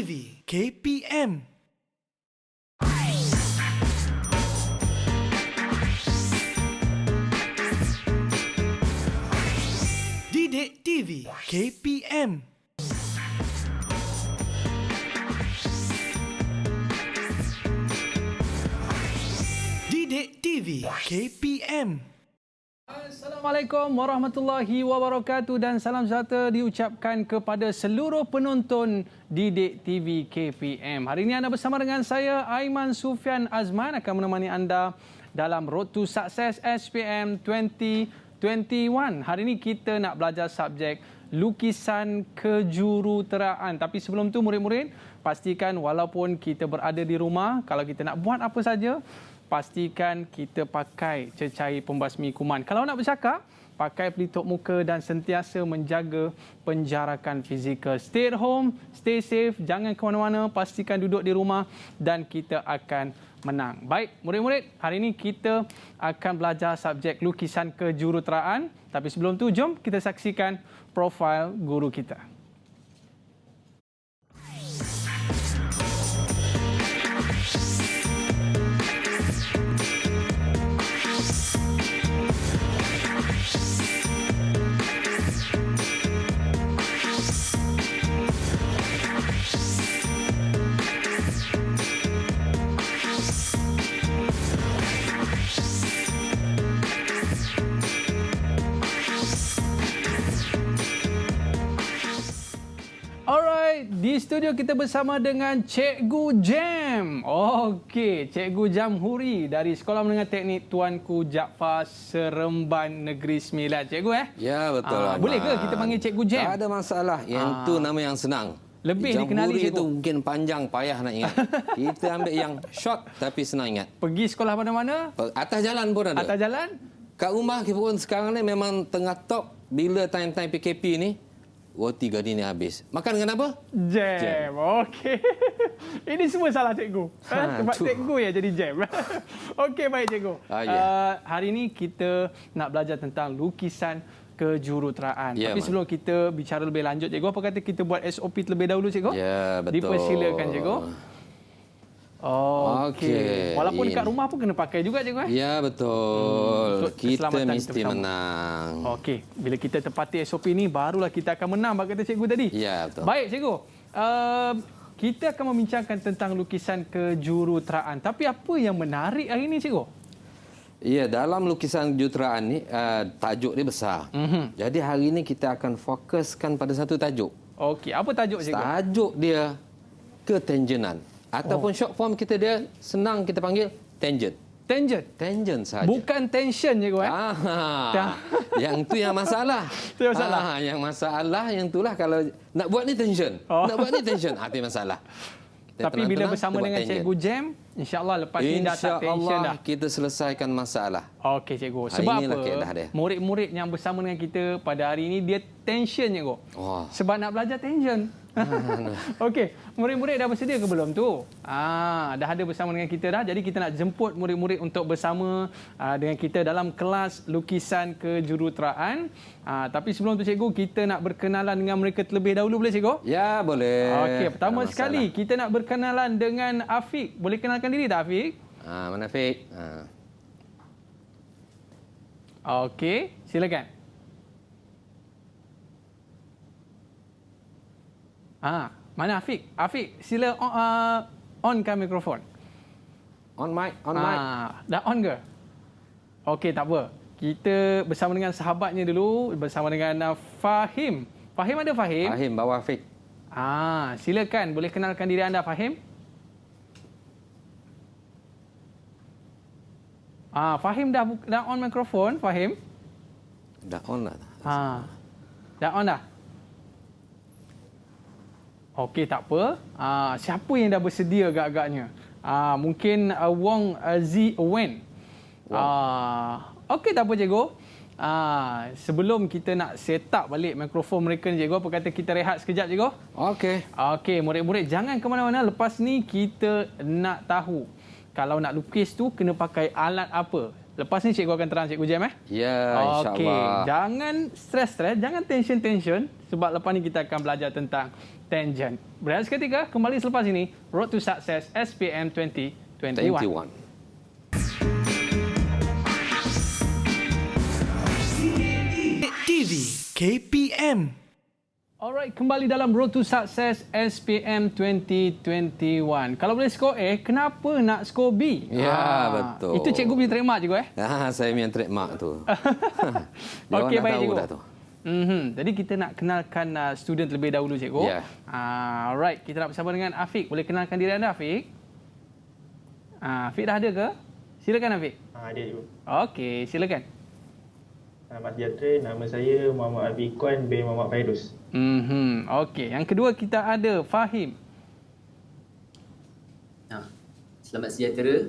TV KPM. Didik TV KPM. Didik TV KPM. Assalamualaikum warahmatullahi wabarakatuh dan salam sejahtera diucapkan kepada seluruh penonton Didik TV KPM. Hari ini anda bersama dengan saya Aiman Sufian Azman akan menemani anda dalam Road to Success SPM 2021. Hari ini kita nak belajar subjek lukisan kejuruteraan. Tapi sebelum tu murid-murid, pastikan walaupun kita berada di rumah, kalau kita nak buat apa saja, pastikan kita pakai cecair pembasmi kuman. Kalau nak bercakap, pakai pelitup muka dan sentiasa menjaga penjarakan fizikal. Stay at home, stay safe, jangan ke mana-mana, pastikan duduk di rumah dan kita akan menang. Baik, murid-murid, hari ini kita akan belajar subjek lukisan kejuruteraan. Tapi sebelum tu, jom kita saksikan profil guru kita. Di studio kita bersama dengan Cikgu Jam. Okey, Cikgu Jamhuri dari Sekolah Menengah Teknik Tuanku Jaafar Seremban Negeri Sembilan. Cikgu Ya, betul. Boleh ke kita panggil Cikgu Jam? Tak ada masalah. Yang tu nama yang senang. Lebih Jamhuri dikenali Cikgu. itu mungkin panjang, payah nak ingat. Kita ambil yang short tapi senang ingat. Pergi sekolah mana-mana? Atas jalan pun ada. Atas jalan? Kat rumah kita pun sekarang ni memang tengah top. Bila time-time PKP ni, roti gadi ni habis. Makan dengan apa? Jam. Okey. Ini semua salah cikgu. Sebab cikgu yang jadi jam. Okey, baik cikgu. Hari ini kita nak belajar tentang lukisan kejuruteraan. Tapi sebelum kita bicara lebih lanjut, cikgu, apa kata kita buat SOP terlebih dahulu, cikgu? Ya, betul. Dipersilakan, cikgu. Okey. Walaupun dekat rumah pun kena pakai juga, cikgu. Ya, betul. Kita mesti bersama. menang. Okey. Bila kita tepati SOP ni, barulah kita akan menang, kata cikgu tadi. Ya, betul. Baik, cikgu. Kita akan membincangkan tentang lukisan kejuruteraan. Tapi apa yang menarik hari ini, cikgu? Ya, dalam lukisan kejuruteraan ni, tajuk dia besar. Jadi hari ini kita akan fokuskan pada satu tajuk. Okey. Apa tajuk, cikgu? Tajuk dia ketangenan. Ataupun short form kita dia senang kita panggil tangent. Tangent? Tangent saja. Bukan tension, cikgu. Yang tu yang masalah. Itu yang masalah. Yang masalah yang itulah kalau nak buat ni tension. Nak buat ni tension. Itu masalah. Tapi bila bersama dengan Cikgu Jam, insya-Allah lepas ni dah tak tension dah. Kita selesaikan masalah. Okey, cikgu. Sebab apa? Murid-murid yang bersama dengan kita pada hari ini dia tension, cikgu. Sebab nak belajar tension. Okey, murid-murid dah bersedia ke belum tu? Dah ada bersama dengan kita dah. Jadi kita nak jemput murid-murid untuk bersama dengan kita dalam kelas lukisan kejuruteraan. Tapi sebelum tu, cikgu, kita nak berkenalan dengan mereka terlebih dahulu, boleh, cikgu? Ya, boleh. Okey, pertama sekali kita nak berkenalan dengan Afiq. Boleh kenalkan diri tak, Afiq? Mana Afiq? Okey, silakan. Mana Afiq? Afiq, sila onkan mikrofon. On mic, on mic. Dah on ke? Okey, tak apa. Kita bersama dengan sahabatnya dulu, bersama dengan Fahim. Fahim ada Fahim? Fahim, bawa Afiq. Silakan, boleh kenalkan diri anda, Fahim? Fahim dah on mikrofon, Fahim? Dah on dah. Dah on dah? Okey, tak apa. Siapa yang dah bersedia agak-agaknya? Mungkin Wong Z Wen. Okey, tak apa, cikgu. Sebelum kita nak set up balik mikrofon mereka ni, cikgu, apa kata kita rehat sekejap, cikgu? Okey. Okey, murid-murid jangan ke mana-mana. Lepas ni kita nak tahu kalau nak lukis tu kena pakai alat apa. Lepas ni cikgu akan terang Cikgu Jem Ya, Okey, insyaAllah. jangan stres-stres, jangan tension-tension sebab lepas ni kita akan belajar tentang tangent. Berehat seketika, kembali selepas ini Road to Success SPM 2021. 21. TV KPM. Alright, kembali dalam Road to Success SPM 2021. Kalau boleh skor A, kenapa nak skor B? Ya, betul. Itu cikgu punya trademark cikgu Saya punya trademark tu. Okey, Dia orang dah baik tahu cikgu. dah tu. Jadi kita nak kenalkan student terlebih dahulu cikgu. Ya. Alright, kita nak bersama dengan Afiq. Boleh kenalkan diri anda Afiq? Afiq dah ada ke? Silakan Afiq. Ada cikgu. Okey, silakan. Selamat sejahtera. Nama saya Muhammad Afiquan bin Muhammad Fairuz. Okey, yang kedua kita ada Fahim. Selamat sejahtera.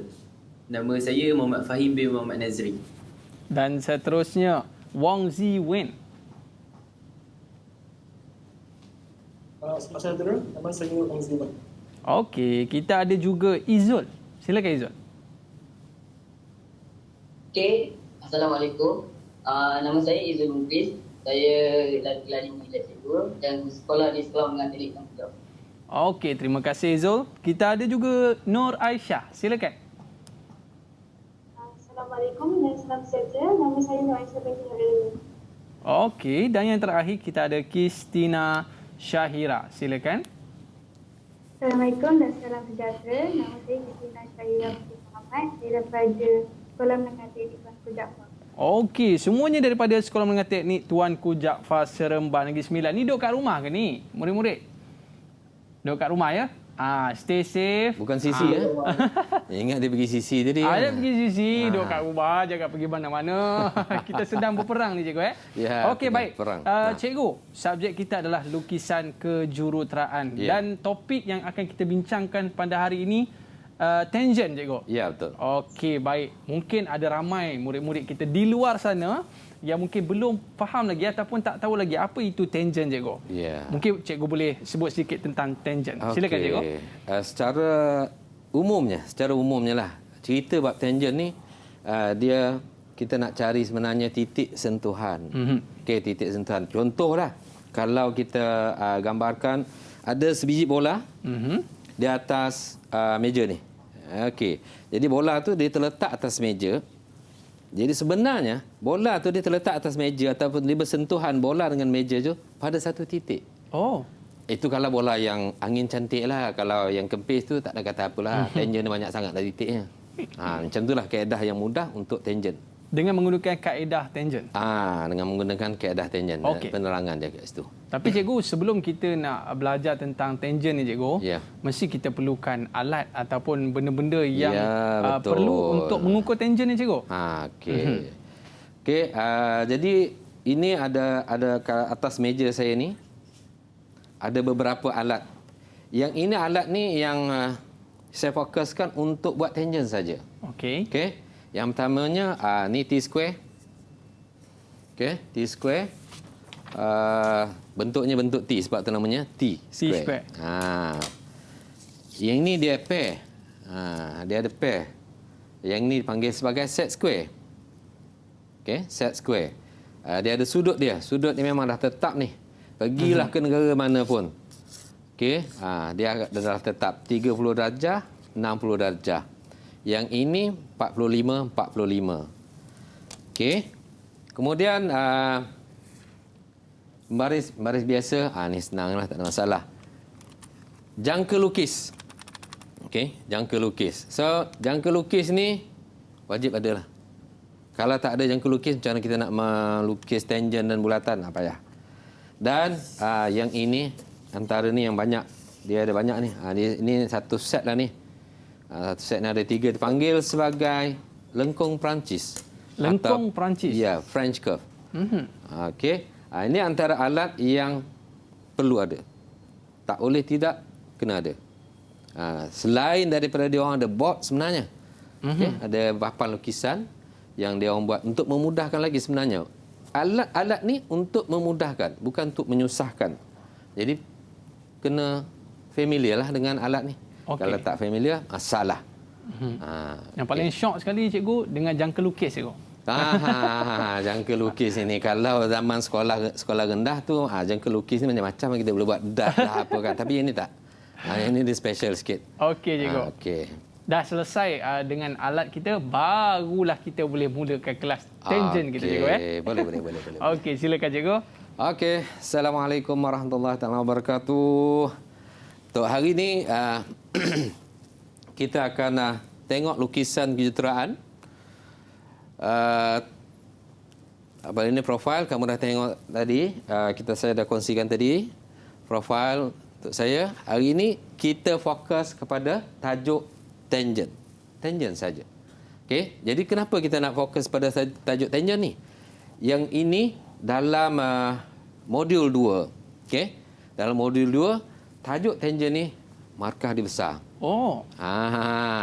Nama saya Muhammad Fahim bin Muhammad Nazri. Dan seterusnya Wong Zi Wen. Selamat sejahtera. Nama saya Ong Ziman. Okey, kita ada juga Izul. Silakan Izul. Okey, Assalamualaikum. Nama saya Izul Mukris. Saya lari mengajar cikgu dan sekolah di Sekolah Menengah Teknik Tanggung Jawab. Okey, terima kasih Izul. Kita ada juga Nur Aisyah. Silakan. Assalamualaikum dan salam sejahtera. Nama saya Nur Aisyah binti Hariri. Okey, dan yang terakhir kita ada Kristina Syahira. Silakan. Assalamualaikum dan salam sejahtera. Nama saya Kristina Syahira binti Muhammad. Saya daripada Sekolah Menengah Teknik Tuanku Jaafar. Okey, semuanya daripada Sekolah Menengah Teknik Tuanku Jaafar Seremban Negeri Sembilan. Ni duduk kat rumah ke ni? Murid-murid? Duduk kat rumah ya? Stay safe. Bukan sisi ya. Ingat dia pergi sisi tadi. Dia pergi sisi, duduk kat rumah, jangan pergi mana-mana. Kita sedang berperang ni cikgu Ya, Okey, sedang baik. berperang. Cikgu, subjek kita adalah lukisan kejuruteraan. Ya. Dan topik yang akan kita bincangkan pada hari ini tangent cikgu. Ya, betul. Okey, baik. Mungkin ada ramai murid-murid kita di luar sana yang mungkin belum faham lagi ataupun tak tahu lagi apa itu tangent cikgu. Ya. Mungkin cikgu boleh sebut sedikit tentang tangent. Silakan cikgu. Secara umumnya lah, cerita bab tangent ni kita nak cari sebenarnya titik sentuhan. Okey, titik sentuhan. Contohlah, kalau kita gambarkan ada sebiji bola di atas meja ni. Okey. Jadi bola tu dia terletak atas meja. Jadi sebenarnya bola tu dia terletak atas meja ataupun dia bersentuhan bola dengan meja tu pada satu titik. Oh. Itu kalau bola yang angin cantik lah. Kalau yang kempis tu tak ada kata apalah. Tangent dia banyak sangat dah titiknya. Macam itulah kaedah yang mudah untuk tangent. Dengan menggunakan kaedah tangent. Dengan menggunakan kaedah tangent. Okey. Penerangan dia kat situ. Tapi cikgu, sebelum kita nak belajar tentang tangent ni cikgu, Ya. mesti kita perlukan alat ataupun benda-benda yang Ya, betul. perlu untuk mengukur tangent ni cikgu. Okey. Okey, jadi ini ada kat atas meja saya ni ada beberapa alat. Yang ini alat ni yang saya fokuskan untuk buat tangent saja. Okey. Okey. Yang pertamanya ni T-square. Okey, T-square. Bentuknya bentuk T sebab tu namanya T-square. Yang ni dia pair. Dia ada pair. Yang ni dipanggil sebagai set square. Okey, set square. Dia ada sudut dia. Sudut ni memang dah tetap ni. Pergilah ke negara mana pun. Okey, dia dah tetap 30 darjah, 60 darjah. Yang ini 45. Okey. Kemudian baris biasa, ni senanglah, tak ada masalah. Jangka lukis. Okey, jangka lukis. So, jangka lukis ni wajib ada lah. Kalau tak ada jangka lukis, macam mana kita nak melukis tangent dan bulatan? Tak payah. Dan yang ini, antara ni yang banyak. Dia ada banyak ni. Ini satu set lah ni. Satu set ni ada 3. Dipanggil sebagai lengkung Perancis. Lengkung Perancis? Ya, French curve. Okey. Ini antara alat yang perlu ada. Tak boleh tidak, kena ada. Selain daripada dia orang ada board sebenarnya. Okay? Ada papan lukisan yang dia orang buat untuk memudahkan lagi sebenarnya. Alat-alat ni untuk memudahkan, bukan untuk menyusahkan. Jadi kena familiar lah dengan alat ni. Okey. Kalau tak familiar, salah. Yang paling syok sekali cikgu dengan jangka lukis cikgu. Jangka lukis ini kalau zaman sekolah rendah tu jangka lukis ni macam-macam kita boleh buat dah apa kan, tapi ini tak. Ini dia special sikit. Okey cikgu. Okey. Dah selesai dengan alat kita, barulah kita boleh mulakan kelas tangent kita cikgu Boleh. Okey, silakan cikgu. Okey, Assalamualaikum warahmatullahi wabarakatuh. Untuk hari ni kita akan tengok lukisan kejuruteraan. Apa ini profil kamu dah tengok tadi, saya dah kongsikan tadi profil untuk saya. Hari ini kita fokus kepada tajuk tangent saja. Okey, jadi kenapa kita nak fokus pada tajuk tangent ni? Yang ini dalam modul 2. Okey, dalam modul 2 tajuk tangent ni markah dia besar. Oh.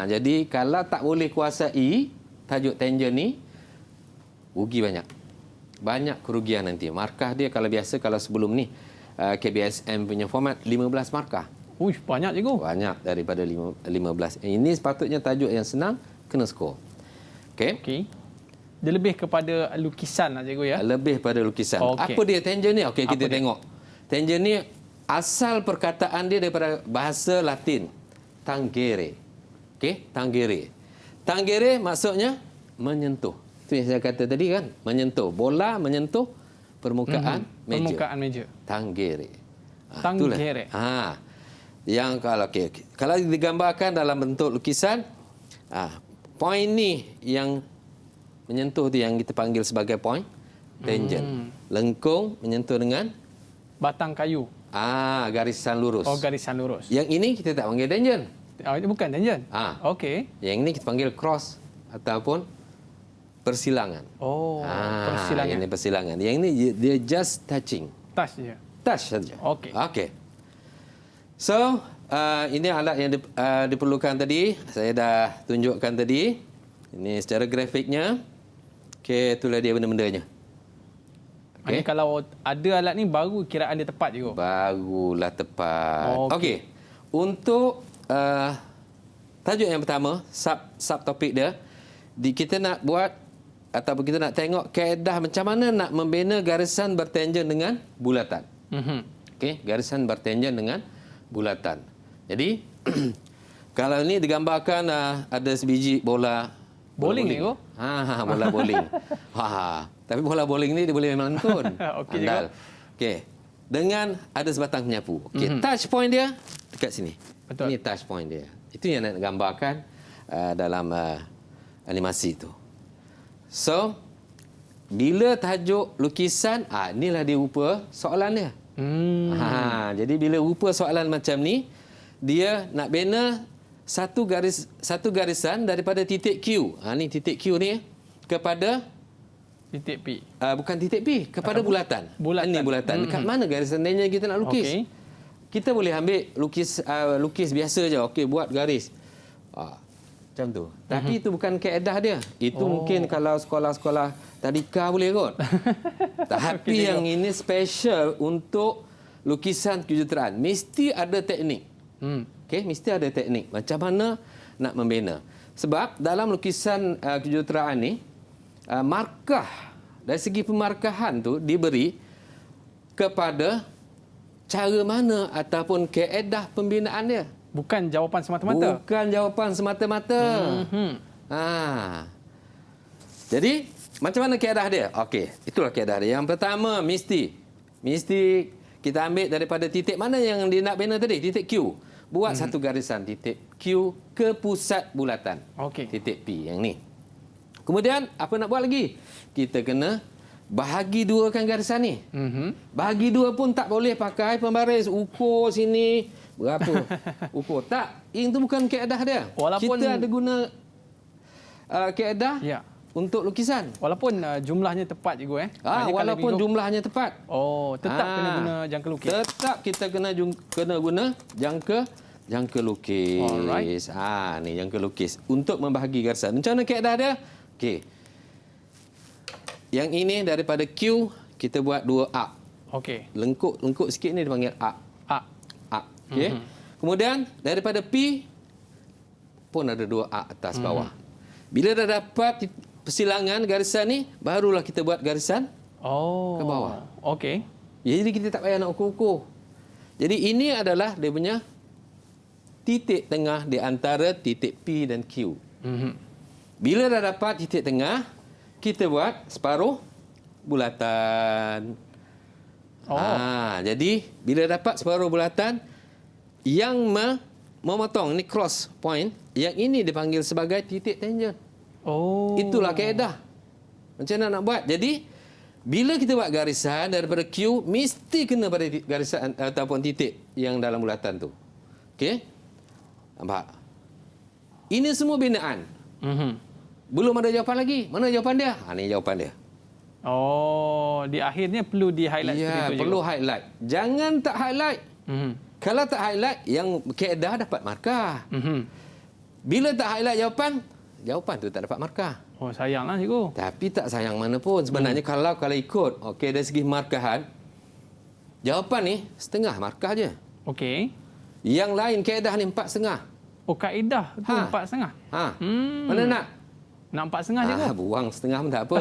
Jadi kalau tak boleh kuasai tajuk tangent ni, rugi banyak. Banyak kerugian nanti. Markah dia kalau sebelum ni KBSM punya format 15 markah. Uish, banyak cikgu. Banyak daripada 15. Ini sepatutnya tajuk yang senang, kena skor. Okey. Dia lebih kepada lukisan lah cikgu ya. Lebih pada lukisan. Okey. Apa dia tangent ni? Okey, kita tengok. Tangent ni asal perkataan dia daripada bahasa Latin, tangere. Okey, tangere. Tangere maksudnya menyentuh. Itu yang saya kata tadi kan, menyentuh. Bola menyentuh permukaan meja. Permukaan meja. Tangere. Tangere. Yang kalau digambarkan dalam bentuk lukisan, poin ni yang menyentuh tu yang kita panggil sebagai poin tangent. Lengkung menyentuh dengan batang kayu. Garisan lurus. Oh, garisan lurus. Yang ini kita tak panggil tangent. Ini bukan tangent. Okey. Yang ini kita panggil cross ataupun persilangan. Oh, persilangan. Ini persilangan. Yang ini dia just touching. Touch je. Touch saja. Okey. So, ini alat yang diperlukan tadi. Saya dah tunjukkan tadi. Ini secara grafiknya. Okey, itulah dia benda-bendanya. Okay. Kalau ada alat ni baru kiraan dia tepat juga. Barulah tepat. Okey. Untuk tajuk yang pertama, subtopik dia, kita nak buat ataupun kita nak tengok kaedah macam mana nak membina garisan bertangent dengan bulatan. Okey, garisan bertangent dengan bulatan. Jadi kalau ini digambarkan ada sebiji bola bowling ni kau? Bola bowling. Tapi bola bowling ni dia boleh melantun. Okey juga. Okey. Dengan ada sebatang penyapu. Okey, touch point dia dekat sini. Betul. Ini touch point dia. Itu yang nak gambarkan dalam animasi itu. So, bila tajuk lukisan, inilah dia rupa soalan dia. Jadi bila rupa soalan macam ni, dia nak bina satu garisan daripada titik Q. Ni titik Q ni kepada titik P. Bukan titik P, kepada bulatan. Ini bulatan. Dekat mana garisan tangent kita nak lukis? Okey. Kita boleh ambil lukis biasa je. Okey, buat garis. Macam tu. Tapi itu bukan kaedah dia. Itu mungkin kalau sekolah-sekolah tadika boleh kot. Tapi yang ini special untuk lukisan kejuruteraan. Mesti ada teknik. Okey, mesti ada teknik. Macam mana nak membina. Sebab dalam lukisan kejuruteraan ni, markah dari segi pemarkahan tu diberi kepada cara mana ataupun kaedah pembinaan dia. Bukan jawapan semata-mata. Bukan jawapan semata-mata. Jadi, macam mana kaedah dia? Okey, itulah kaedah dia. Yang pertama, mesti kita ambil daripada titik mana yang dia nak bina tadi? Titik Q. Buat satu garisan titik Q ke pusat bulatan. Okey. Titik P yang ni. Kemudian, apa nak buat lagi? Kita kena bahagi duakan garisan ni. Bahagi dua pun tak boleh pakai pembaris. Ukur sini, berapa ukur. Tak, itu bukan kaedah dia. Walaupun kita ada guna kaedah untuk lukisan. Walaupun jumlahnya tepat cikgu walaupun jumlahnya tepat. Tetap kena guna jangka lukis. Tetap kita kena guna jangka lukis. Alright. Ni jangka lukis untuk membahagi garisan. Macam mana kaedah dia? Okey. Yang ini daripada Q kita buat dua arc. Okey. Lengkuk sikit ni dipanggil arc. Okey. Kemudian daripada P pun ada 2 arc atas bawah. Bila dah dapat persilangan garisan ni, barulah kita buat garisan Oh. ke bawah. Okey. Jadi kita tak payah nak ukur-ukur. Jadi ini adalah dia punya titik tengah di antara titik P dan Q. Bila dah dapat titik tengah, kita buat separuh bulatan. Jadi bila dapat separuh bulatan, yang memotong ni cross point, yang ini dipanggil sebagai titik tangent. Oh. Itulah kaedah. Macam mana nak buat? Jadi bila kita buat garisan daripada Q, mesti kena pada garisan ataupun titik yang dalam bulatan tu. Okey? Nampak? Ini semua binaan. Belum ada jawapan lagi. Mana jawapan dia? Ini jawapan dia. Oh, di akhirnya perlu di-highlight Ya, seperti itu perlu juga. highlight. Jangan tak highlight. Kalau tak highlight, yang kaedah dapat markah. Bila tak highlight jawapan tu tak dapat markah. Oh, sayanglah cikgu. Tapi tak sayang mana pun. Sebenarnya kalau ikut, okey, dari segi markahan, jawapan ni setengah markah je. Okey. Yang lain kaedah ni 4,5. Oh, kaedah tu 4,5. Mana nak? Nak 4,5 cikgu? Buang setengah pun tak apa.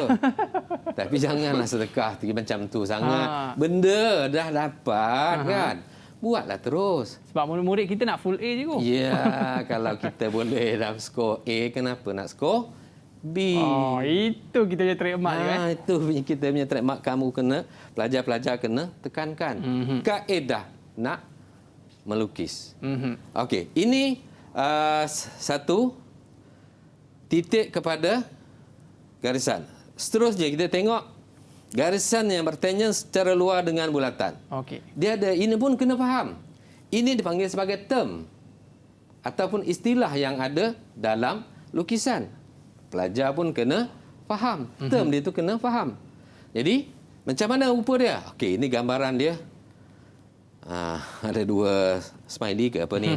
Tapi janganlah sedekah macam tu sangat. Ha. Benda dah dapat kan. Buatlah terus. Sebab murid-murid kita nak full A cikgu. Ya, kalau kita boleh dapat skor A, kenapa nak skor B? Oh, itu kita punya trademark je kan. Itu kita punya trademark. Kamu kena, pelajar-pelajar kena tekankan. Kaedah nak melukis. Okey, ini satu titik kepada garisan. Seterusnya kita tengok garisan yang bertangent secara luar dengan bulatan. Okey. Dia ada, ini pun kena faham. Ini dipanggil sebagai term ataupun istilah yang ada dalam lukisan. Pelajar pun kena faham. Term dia tu kena faham. Jadi, macam mana rupa dia? Okey, ini gambaran dia. Ada 2 smiley ke apa ni?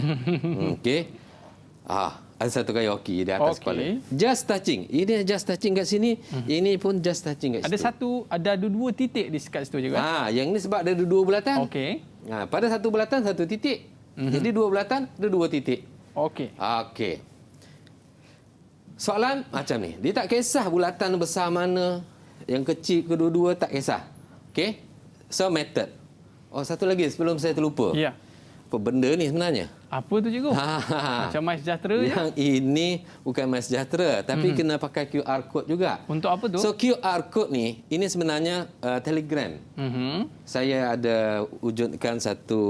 Okey. Ada satu kayu hoki di atas kepala. Just touching. Ini just touching kat sini. Ini pun just touching kat situ. Ada 2 titik di sekat situ juga. Yang ni sebab ada 2 bulatan. Okey. Pada satu bulatan 1 titik. Jadi 2 bulatan ada 2 titik. Okey. Okey. Soalan macam ni. Dia tak kisah bulatan besar mana, yang kecil kedua-dua tak kisah. Okey. So method. Satu lagi sebelum saya terlupa. Ya. Apa benda ni sebenarnya? Apa tu cikgu? Macam MySejahtera je. Yang ini bukan MySejahtera, tapi kena pakai QR code juga. Untuk apa tu? So QR code ni, ini sebenarnya Telegram. Saya ada wujudkan satu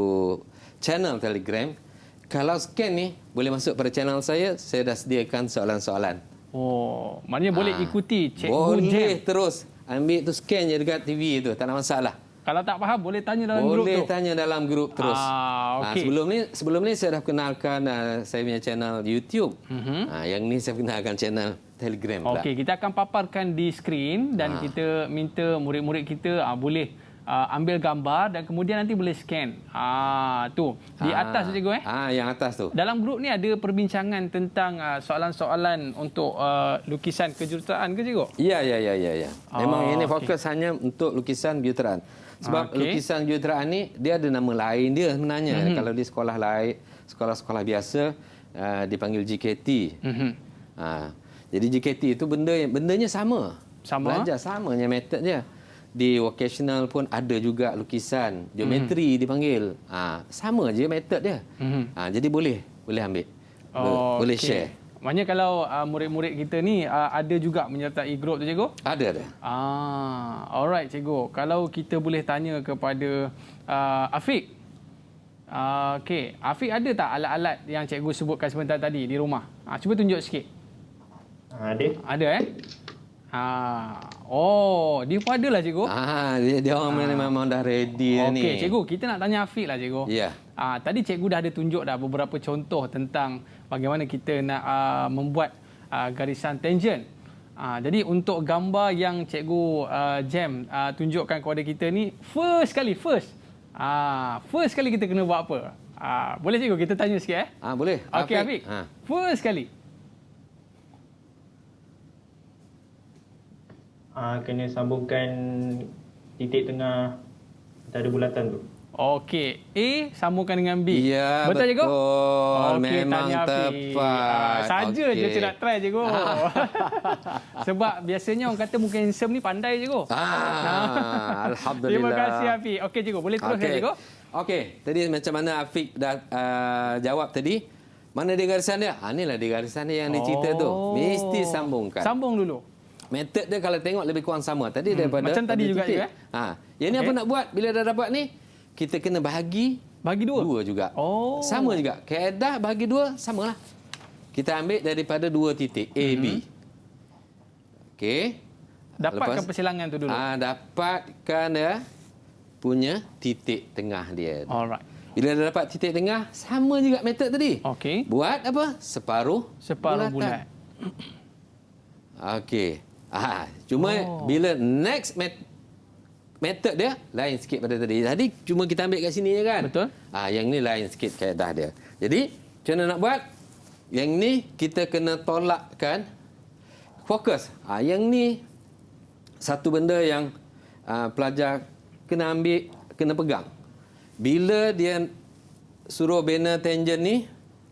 channel Telegram. Kalau scan ni, boleh masuk pada channel saya dah sediakan soalan-soalan. Oh, maknanya boleh ikuti Cikgu boleh Jam. terus ambil tu, scan je dekat TV tu, tak ada masalah. Kalau tak faham boleh tanya dalam grup tu. Boleh tanya dalam grup terus. Okey. Sebelum ni saya dah kenalkan saya punya channel YouTube. Yang ni saya kenalkan channel Telegram pula. Okey, kita akan paparkan di skrin dan kita minta murid-murid kita boleh ambil gambar dan kemudian nanti boleh scan. Tu di atas tu cikgu yang atas tu. Dalam grup ni ada perbincangan tentang soalan-soalan untuk lukisan kejuruteraan ke cikgu? Ya. Memang ini okey. fokus hanya untuk lukisan kejuruteraan. Sebab lukisan kejuruteraan ni dia ada nama lain dia sebenarnya. Kalau di sekolah lain, sekolah-sekolah biasa dipanggil JKT. Jadi JKT itu bendanya sama. Belajar samanya method dia. Di vocational pun ada juga lukisan geometri dipanggil. Sama je method dia. Jadi boleh ambil. Boleh share. Maknanya kalau murid-murid kita ni ada juga menyertai grup tu cikgu? Ada. Alright cikgu. Kalau kita boleh tanya kepada Afiq. Okey, Afiq ada tak alat-alat yang cikgu sebutkan sebentar tadi di rumah? Cuba tunjuk sikit. Ada. Ada dia pun ada lah cikgu. Dia orang memang dah ready ni. Okey, cikgu, kita nak tanya Afiq lah cikgu. Ya. Tadi cikgu dah ada tunjuk dah beberapa contoh tentang bagaimana kita nak membuat garisan tangent. Jadi untuk gambar yang cikgu Jam tunjukkan kepada kita ni, first kali kita kena buat apa? Boleh cikgu kita tanya sikit Boleh. Okey Afiq. First kali. Kena sambungkan titik tengah antara bulatan tu. Okey. A sambungkan dengan B. Ya, betul, cikgu? betul. Okey, Memang tahniah, Hafiz. tepat. Saja je Okey. saya nak try, cikgu. Sebab biasanya orang kata muka handsome ni pandai, cikgu. Alhamdulillah. Terima kasih, Hafiz. Okey, cikgu. Boleh teruskan, cikgu? Okey, tadi macam mana Afiq dah jawab tadi? Mana dia garisan dia? Inilah dia garisan dia yang dia cerita tu. Mesti sambungkan. Sambung dulu. Metod dia kalau tengok lebih kurang sama. Tadi daripada macam tadi pada juga titik. juga, Yang ni Okey. apa nak buat? Bila dah dapat ni, kita kena bahagi Bagi dua? dua juga. Oh. Sama juga. Kaedah bahagi dua, samalah. Kita ambil daripada dua titik, A, B. Okey. Dapatkan Lepas- persilangan tu dulu. Dapatkan dia punya titik tengah dia. Alright. Bila dah dapat titik tengah, sama juga metod tadi. Okey. Buat apa? Separuh Bulat. Okey. Cuma bila next method dia lain sikit pada tadi. Tadi cuma kita ambil kat sini je kan? Betul. Yang ni lain sikit kaedah dia. Jadi, macam mana nak buat? Yang ni kita kena tolakkan fokus. Yang ni satu benda yang pelajar kena ambil, kena pegang. Bila dia suruh bina tangent ni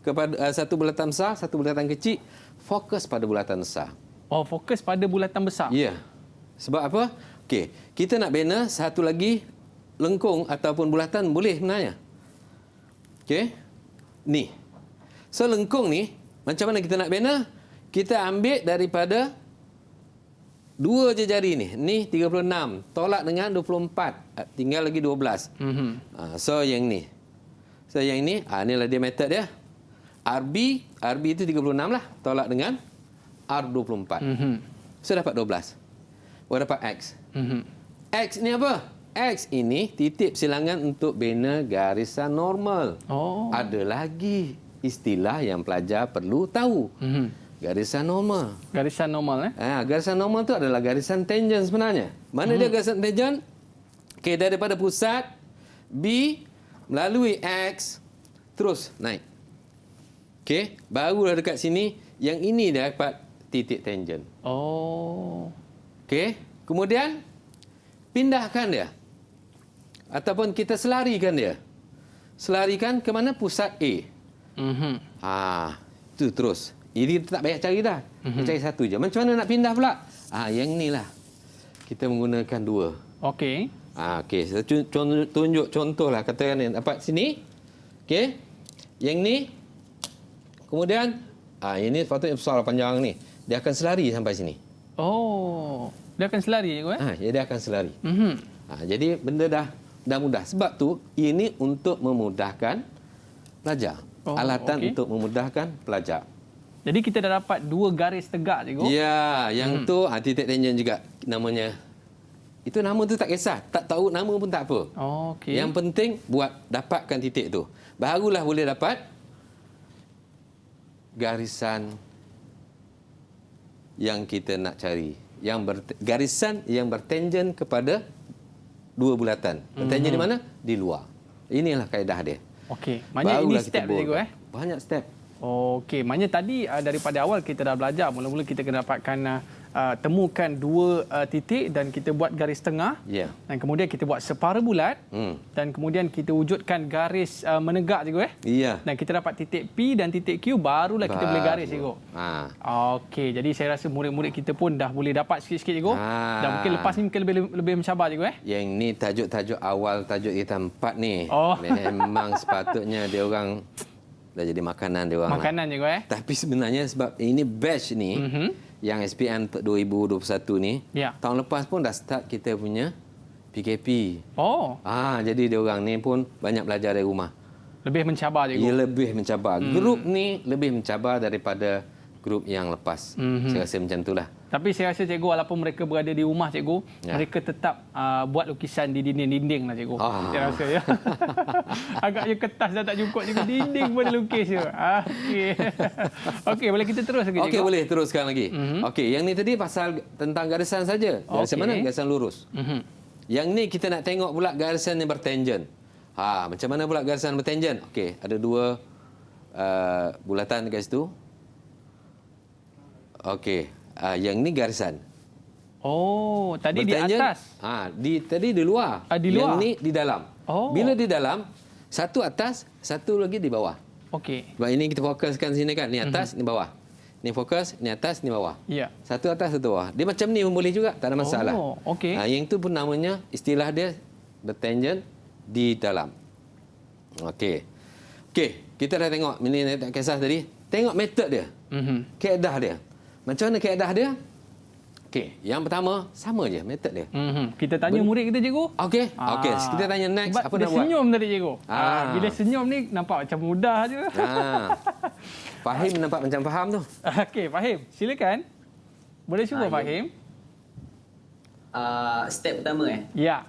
kepada satu bulatan besar, satu bulatan kecil, fokus pada bulatan besar. Oh, fokus pada bulatan besar. Ya. Sebab apa? Okey, kita nak bina satu lagi lengkung ataupun bulatan boleh sebenarnya. Okey. Ni. So lengkung ni macam mana kita nak bina? Kita ambil daripada dua je jari ni. Ni 36. Tolak dengan 24. Tinggal lagi 12. So yang ni. So yang ni, inilah dia metod dia. RB itu 36 lah. Tolak dengan R24. So dapat 12. Dapat X. X ni apa? X ini titik persilangan untuk bina garisan normal. Oh. Ada lagi istilah yang pelajar perlu tahu. Garisan normal. Garisan normal Garisan normal tu adalah garisan tangent sebenarnya. Mana dia garisan tangent? Okey, daripada pusat B melalui X terus naik. Okey, barulah dekat sini yang ini dia dapat titik tangent. Oh. Okey, kemudian pindahkan dia. Ataupun kita selarikan dia. Selarikan ke mana? Pusat A. Itu terus. Ini tak payah cari dah. Kita cari satu je. Macam mana nak pindah pula? Yang ni lah. Kita menggunakan dua. Okey. Okey. Saya tunjuk contoh lah. Katakan ni. Dapat sini. Okey. Yang ni. Kemudian. Ini sepatutnya besar panjang ni. Dia akan selari sampai sini. Oh. Dia akan selari, cikgu Dia akan selari. Jadi benda dah mudah. Sebab tu ini untuk memudahkan pelajar. Alatan untuk memudahkan pelajar. Jadi kita dah dapat dua garis tegak, cikgu. Ya, yang tu titik tangent juga namanya. Itu nama tu tak kisah. Tak tahu nama pun tak apa. Okey. Yang penting dapatkan titik tu. Barulah boleh dapat garisan yang kita nak cari. Garisan yang bertangent kepada dua bulatan. Bertangent di mana? Di luar. Inilah kaedah dia. Okey. Maknanya ini Barulah step kita dia, cikgu boleh. Banyak step. Okey, maknanya tadi daripada awal kita dah belajar. Mula-mula kita kena dapatkan temukan dua titik dan kita buat garis tengah. Ya. Dan kemudian kita buat separa bulat. Dan kemudian kita wujudkan garis menegak, cikgu Ya. Dan kita dapat titik P dan titik Q, barulah kita boleh garis, cikgu. Okey, jadi saya rasa murid-murid kita pun dah boleh dapat sikit-sikit, cikgu. Dan mungkin lepas ni mungkin lebih mencabar, cikgu Yang ni tajuk-tajuk awal, tajuk kita 4 ni. Oh. Memang sepatutnya dia orang dah jadi makanan dia orang. Makanan, cikgu Tapi sebenarnya sebab ini batch ni yang SPM 2021 ni, Ya. tahun lepas pun dah start kita punya PKP. Oh, Jadi dia orang ni pun banyak belajar dari rumah. lebih mencabar, cikgu. Ia lebih mencabar. Grup ni lebih mencabar daripada grup yang lepas. Saya rasa macam itulah. Tapi saya rasa, cikgu, walaupun mereka berada di rumah, cikgu, mereka tetap buat lukisan di dinding-dinding lah, cikgu. Saya rasa, ya. Agaknya kertas dah tak cukup, cikgu. Dinding pun lukis, je. Okey. Okey, boleh kita terus lagi, cikgu? Okey, boleh teruskan lagi. Okey, yang ni tadi pasal tentang garisan saja. Garisan mana? Garisan lurus. Yang ni kita nak tengok pula garisan yang bertangent. Macam mana pula garisan bertangent? Okey, ada dua bulatan dekat situ. Okey, yang ni garisan. Oh, tadi Bertangent, di atas. tadi di luar. Di luar? Yang ni di dalam. Oh. Bila di dalam, satu atas, satu lagi di bawah. Okey. Sebab ini kita fokuskan sini kan. Ni atas, ni bawah. Ni fokus, ni atas, ni bawah. Ya. Satu atas, satu bawah. Dia macam ni pun boleh juga. Tak ada masalah. Oh, okey. Yang itu pun namanya, istilah dia bertangent di dalam. Okey. Okey, kita dah tengok. Ini tak kisah tadi. Tengok metod dia. Kaedah dia. Macam mana kaedah dia? Okey, yang pertama, sama je metod dia. Kita tanya murid kita, cikgu. Okey, okey. Kita tanya next. Sebab Apa dia nak buat? senyum tadi, cikgu. Bila senyum ni, nampak macam mudah je. Fahim nampak macam faham tu. Okey, Fahim. Silakan. Boleh cuba, Fahim? Step pertama Ya.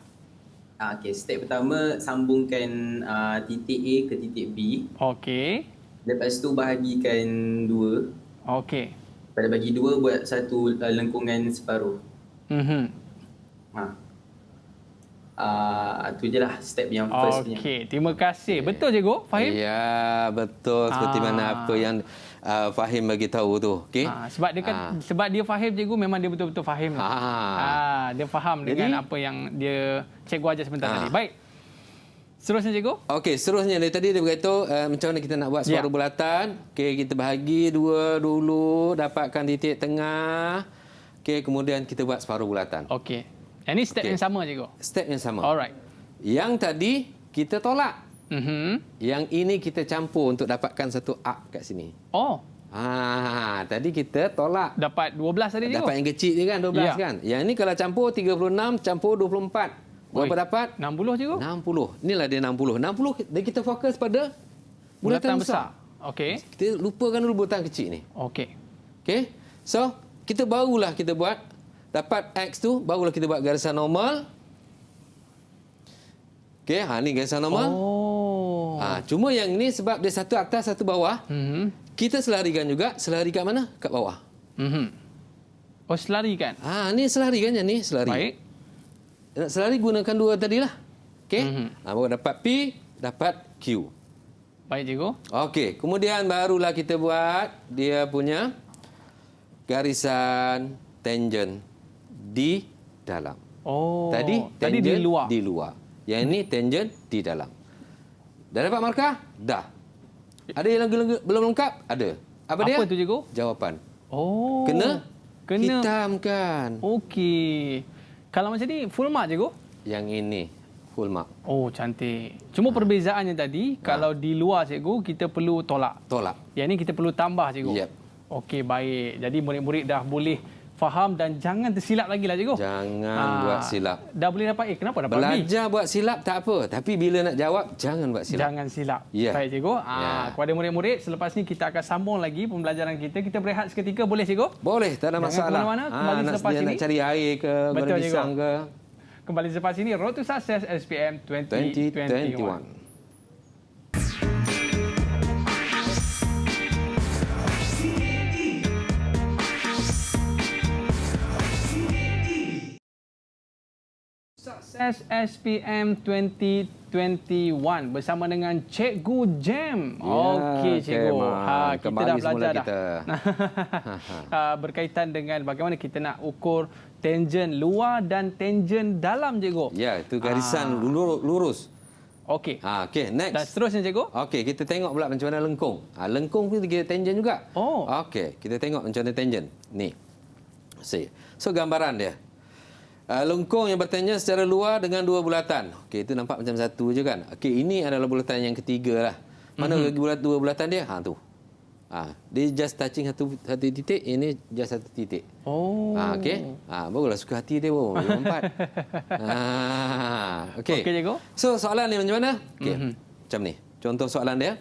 Okey, step pertama sambungkan titik A ke titik B. Okey. Lepas tu bahagikan 2. Okey. Pada bagi 2 buat satu lengkungan separuh. Tu je lah step yang first punya. Okey, terima kasih. Betul, cikgu? Fahim? Ya, betul. Seperti mana apa yang Fahim bagi tahu tu. Okey. Sebab dia kan sebab dia faham, cikgu, memang dia betul-betul faham lah. Dia faham dengan apa yang dia cikgu ajar sebentar tadi. Baik. Seterusnya, cikgu? Okey, seterusnya dari tadi dia beritahu macam mana kita nak buat separuh bulatan. Okey, kita bahagi 2 dulu, dapatkan titik tengah. Okey, kemudian kita buat separuh bulatan. Okey. Yang ni step yang sama, cikgu? Step yang sama. Alright. Yang tadi kita tolak. Yang ini kita campur untuk dapatkan satu arc kat sini. Oh. Tadi kita tolak. Dapat 12 tadi, cikgu? Dapat yang kecil je kan, 12 kan. Yang ini kalau campur 36 campur 24. Berapa dapat? 60, cikgu? 60. Inilah dia 60. 60 dan kita fokus pada bulatan besar. Okey. Kita lupakan dulu bulatan kecil ni. Okey. Okey. So, kita barulah kita buat dapat X tu, barulah kita buat garisan normal. Okey, ni garisan normal. Oh. Cuma yang ni sebab dia satu atas, satu bawah. Kita selarikan juga. Selari kat mana? Kat bawah. Oh, selarikan? Ni selarikan yang ni, selari. Baik. Nak selari gunakan 2 tadilah. Okey. Baru dapat P, dapat Q. Baik, cikgu. Okey, kemudian barulah kita buat dia punya garisan tangent di dalam. Oh. Tadi di luar. Di luar. Yang ini tangent di dalam. Dah dapat markah? Dah. Ada yang belum lengkap? Ada. Apa dia? Apa tu, cikgu? Jawapan. Oh. Kena hitamkan. Okey. Kalau macam ni, full mark, cikgu? Yang ini full mark. Oh, cantik. Cuma perbezaannya tadi, kalau di luar, cikgu, kita perlu tolak. Yang ni kita perlu tambah, cikgu. Yep. Okey, baik. Jadi murid-murid dah boleh faham dan jangan tersilap lagi lah, cikgu. Jangan buat silap. Dah boleh dapat A, kenapa dapat B? Belajar buat silap tak apa. Tapi bila nak jawab, jangan buat silap. Jangan silap. Yeah. Baik, cikgu. Yeah. Kepada murid-murid, selepas ni kita akan sambung lagi pembelajaran kita. Kita berehat seketika, boleh, cikgu? Boleh, tak ada Jangan masalah. ke mana-mana, kembali selepas ini. Nak cari air ke, goreng pisang ke. Kembali selepas ini, Road to Success SPM 2021. Sukses SPM 2021 bersama dengan Cikgu Jem. Okey, Cikgu. Kita dah belajar dah. Berkaitan dengan bagaimana kita nak ukur tangent luar dan tangent dalam, Cikgu. Ya, itu garisan lurus. Okey. Okey, next. Dan seterusnya, Cikgu. Okey, kita tengok pula macam mana lengkung. Lengkung pun kita tangent juga. Oh. Okey, kita tengok macam mana tangent. Ni. So, gambaran dia. Lengkung yang bertangent secara luar dengan 2 bulatan. Okey, itu nampak macam satu je kan. Okey, ini adalah bulatan yang ketiga lah. Mana lagi 2 bulatan dia? Tu. Dia just touching satu titik, ini just satu titik. Oh. Okey. Barulah suka hati dia pun. 4. Okey. Okey, Cikgu. So, soalan ni macam mana? Okey. Macam ni. Contoh soalan dia.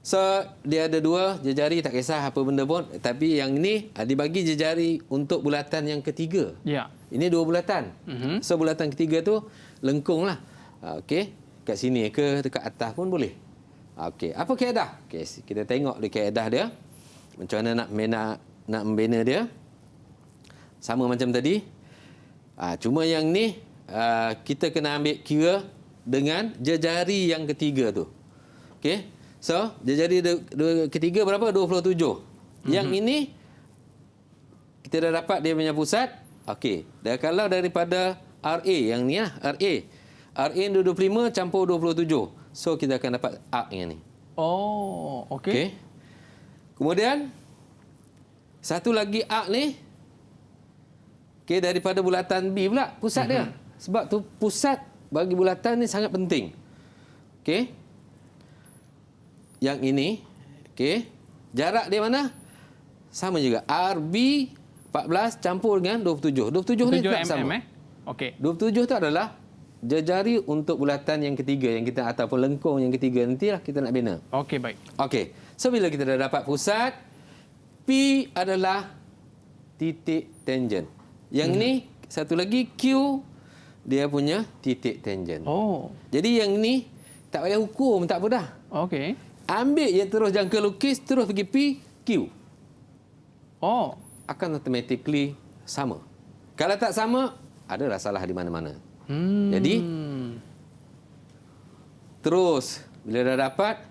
So, dia ada 2 jejari, tak kisah apa benda pun. Tapi yang ni dibagi jejari untuk bulatan yang ketiga. Ya. Ini 2 bulatan. So, bulatan ketiga tu lengkung lah. Okey. Kat sini ke, dekat atas pun boleh. Okey. Apa kaedah? Okey, kita tengok di kaedah dia. Macam mana nak membina dia. Sama macam tadi. Cuma yang ni, kita kena ambil kira dengan jejari yang ketiga tu. Okey. So, jejari ketiga berapa? 27. Yang ini, kita dah dapat dia punya pusat. Okey. Dan kalau daripada RA, yang ni lah, RA. RA 25 campur 27. So, kita akan dapat arc yang ni. Oh, okey. Okey. Kemudian, satu lagi arc ni, okey, daripada bulatan B pula, pusat dia. Sebab tu, pusat bagi bulatan ni sangat penting. Okey. Yang ini, okey, jarak dia mana? Sama juga. RB 14 campur dengan 27. 27 ni tak sama. Okey. 27 tu adalah jejari untuk bulatan yang ketiga yang kita ataupun lengkung yang ketiga nantilah kita nak bina. Okey, baik. Okey. So bila kita dah dapat pusat, P adalah titik tangent. Yang ni satu lagi Q dia punya titik tangent. Oh. Jadi yang ni tak payah hukum, tak apa dah. Okey. Ambil je terus jangka lukis terus pergi P, Q. Oh. Akan automatically sama. Kalau tak sama, adalah salah di mana-mana. Jadi, terus bila dah dapat,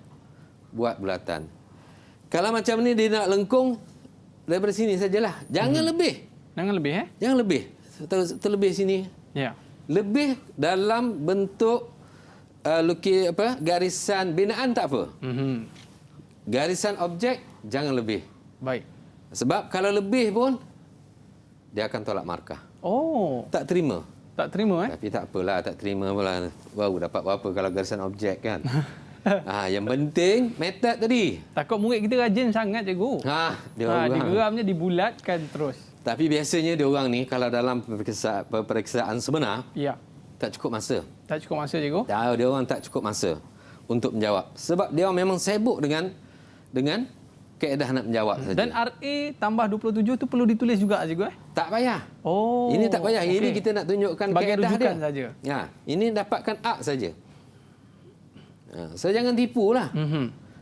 buat bulatan. Kalau macam ni dia nak lengkung, daripada sini sajalah. Jangan lebih. Jangan lebih, Jangan lebih. Terlebih sini. Ya. Lebih dalam bentuk lukis garisan binaan tak apa. Garisan objek, jangan lebih. Baik. Sebab kalau lebih pun, dia akan tolak markah. Oh. Tak terima. Tak terima, Tapi tak apalah, tak terima pula. Baru dapat apa kalau garisan objek kan. Yang penting, method tadi. Takut murid kita rajin sangat, cikgu. Dia Digeramnya dibulatkan terus. Tapi biasanya dia orang ni, kalau dalam peperiksaan sebenar, Ya. tak cukup masa. Tak cukup masa, cikgu? Dia orang tak cukup masa untuk menjawab. Sebab dia orang memang sibuk dengan kaedah nak menjawab saja. Dan RA tambah 27 tu perlu ditulis juga, cikgu? Tak payah. Oh. Ini tak payah. Ini okey. kita nak tunjukkan Bagi kaedah rujukan dia. saja. Ya, ini dapatkan arc saja. So jangan tipu lah.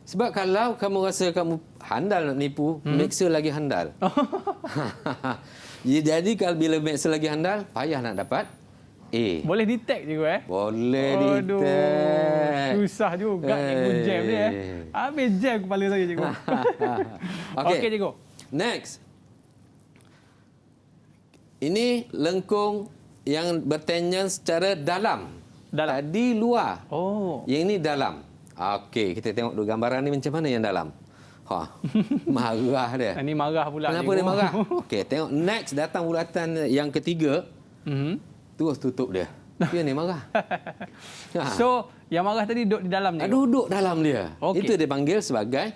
Sebab kalau kamu rasa kamu handal nak nipu, maksa lagi handal. Jadi kalau bila maksa lagi handal, payah nak dapat A. Boleh detect, cikgu? Boleh Aduh, detect. susah juga cikgu jam dia. Habis jam kepala saya, cikgu. Okey, cikgu. Next. Ini lengkung yang bertangen secara dalam. Tadi luar. Oh. Yang ini dalam. Okey, kita tengok dulu gambaran ni macam mana yang dalam. Marah dia. Ini marah pula, Kenapa cikgu. dia marah? Okey, tengok next datang bulatan yang ketiga. Terus tutup dia. Dia ni marah. So, yang marah tadi duduk di dalam ni. Duduk dalam dia. Okey. Itu dipanggil sebagai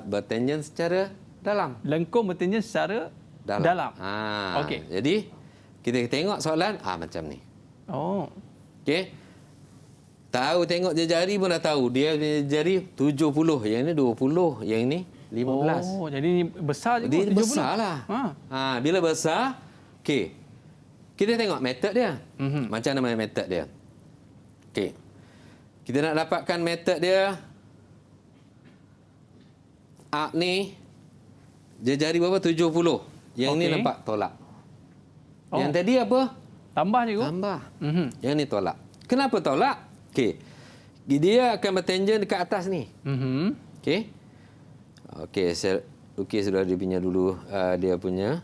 bertangen secara dalam. Lengkung bertangen secara dalam. Okey. Jadi kita tengok soalan macam ni. Oh. Okey. Tahu tengok jari pun dah tahu. Dia punya jari 70, yang ni 20, yang ni 15. Oh, jadi ni besar je. Dia besarlah. Bila besar, okey. Kita tengok metod dia. Macam mana metod dia? Okey. Kita nak dapatkan metod dia. Arc ni jari berapa? 70. Yang ni nampak tolak. Yang tadi apa? Tambah, cikgu? Tambah. Yang ni tolak. Kenapa tolak? Okey. Dia akan bertangen dekat atas ni. Okey. Okey, saya lukis sudah dia punya dulu dia punya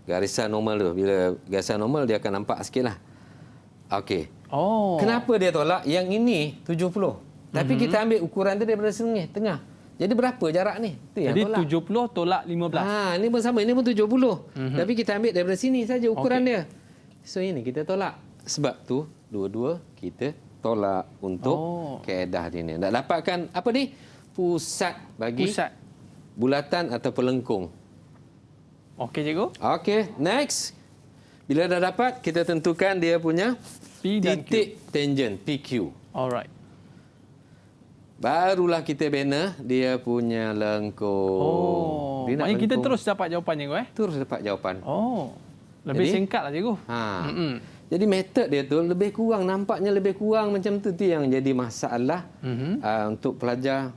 garisan normal tu. Bila garisan normal dia akan nampak sikitlah. Okey. Oh. Kenapa dia tolak? Yang ini 70. Tapi kita ambil ukuran dia daripada tengah. Jadi berapa jarak ni? Itu yang Jadi tolak. 70 tolak 15. Ini pun sama. Ini pun 70. Tapi kita ambil daripada sini saja ukuran dia. So ini kita tolak. Sebab tu dua-dua kita tolak untuk kaedah dia ni. Nak dapatkan apa ni? Pusat bagi bulatan atau pelengkung. Okey, cikgu. Okey, next. Bila dah dapat, kita tentukan dia punya P dan titik tangent, PQ. Alright. Barulah kita bina dia punya lengkung. Dia nak maknanya kita lengkung. terus dapat jawapan, cikgu? Terus dapat jawapan. Lebih Jadi, singkat lah, cikgu. Jadi metod dia tu lebih kurang, nampaknya lebih kurang macam tu yang jadi masalah untuk pelajar.